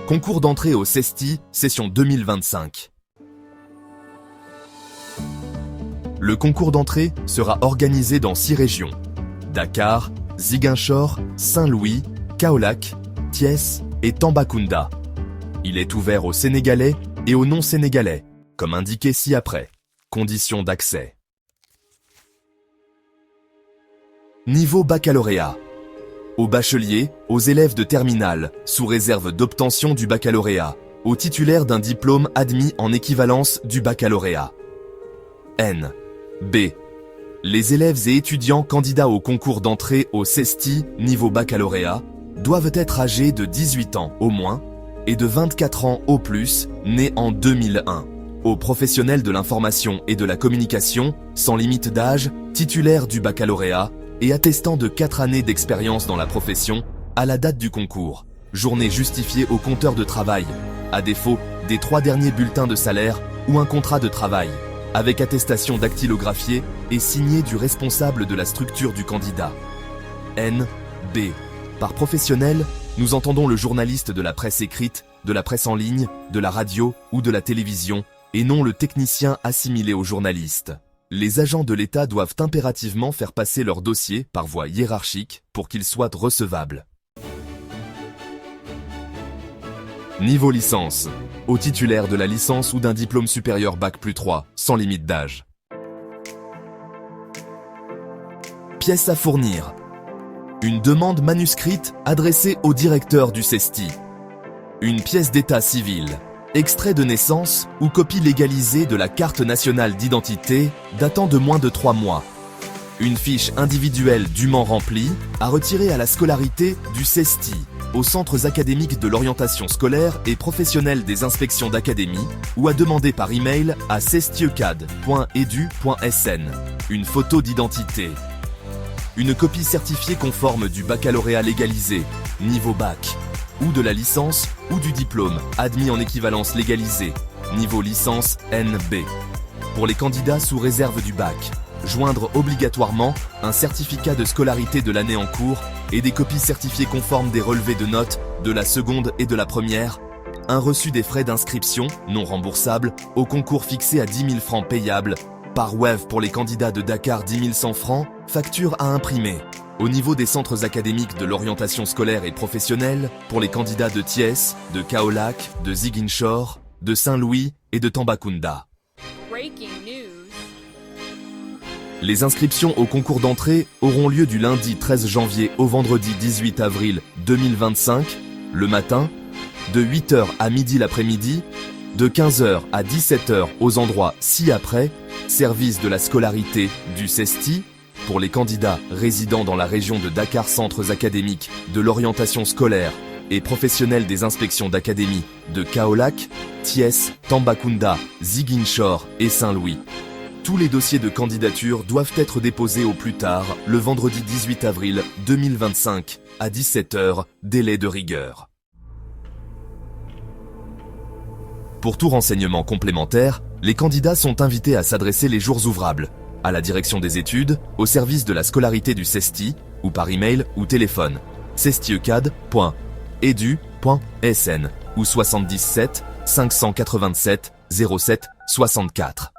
Concours d'entrée au CESTI, session 2025. Le concours d'entrée sera organisé dans 6 régions: Dakar, Ziguinchor, Saint-Louis, Kaolack, Thiès et Tambacounda. Il est ouvert aux Sénégalais et aux non-Sénégalais, comme indiqué ci-après. Conditions d'accès. Niveau baccalauréat. Aux bacheliers, aux élèves de terminale, sous réserve d'obtention du baccalauréat, aux titulaires d'un diplôme admis en équivalence du baccalauréat. N. B. Les élèves et étudiants candidats au concours d'entrée au CESTI niveau baccalauréat doivent être âgés de 18 ans au moins et de 24 ans au plus, nés en 2001. Aux professionnels de l'information et de la communication, sans limite d'âge, titulaires du baccalauréat, et attestant de 4 années d'expérience dans la profession à la date du concours. Journée justifiée au compteur de travail, à défaut des 3 derniers bulletins de salaire ou un contrat de travail, avec attestation dactylographiée et signée du responsable de la structure du candidat. N. B. Par professionnel, nous entendons le journaliste de la presse écrite, de la presse en ligne, de la radio ou de la télévision, et non le technicien assimilé au journaliste. Les agents de l'État doivent impérativement faire passer leur dossier par voie hiérarchique pour qu'il soit recevable. Niveau licence. Aux titulaires de la licence ou d'un diplôme supérieur Bac plus 3, sans limite d'âge. Pièces à fournir. Une demande manuscrite adressée au directeur du CESTI. Une pièce d'état civil. Extrait de naissance ou copie légalisée de la carte nationale d'identité datant de moins de 3 mois. Une fiche individuelle dûment remplie à retirer à la scolarité du CESTI, aux centres académiques de l'orientation scolaire et professionnelle des inspections d'académie ou à demander par email à cestieucad.edu.sn. Une photo d'identité. Une copie certifiée conforme du baccalauréat légalisé, niveau bac, ou de la licence ou du diplôme admis en équivalence légalisée, niveau licence NB. Pour les candidats sous réserve du bac, joindre obligatoirement un certificat de scolarité de l'année en cours et des copies certifiées conformes des relevés de notes de la seconde et de la première, un reçu des frais d'inscription, non remboursables, au concours fixé à 10 000 francs payables, par WEV pour les candidats de Dakar 10 100 francs, facture à imprimer. Au niveau des centres académiques de l'orientation scolaire et professionnelle, pour les candidats de Thiès, de Kaolack, de Ziguinchor, de Saint-Louis et de Tambacounda. Les inscriptions au concours d'entrée auront lieu du lundi 13 janvier au vendredi 18 avril 2025, le matin, de 8h à midi l'après-midi, de 15h à 17h aux endroits ci-après, service de la scolarité du CESTI, pour les candidats résidant dans la région de Dakar, centres académiques de l'orientation scolaire et professionnels des inspections d'académie de Kaolack, Thiès, Tambacounda, Ziguinchor et Saint-Louis. Tous les dossiers de candidature doivent être déposés au plus tard le vendredi 18 avril 2025 à 17h, délai de rigueur. Pour tout renseignement complémentaire, les candidats sont invités à s'adresser les jours ouvrables à la direction des études, au service de la scolarité du CESTI, ou par email ou téléphone, cestieucad.edu.sn ou 77 587 07 64.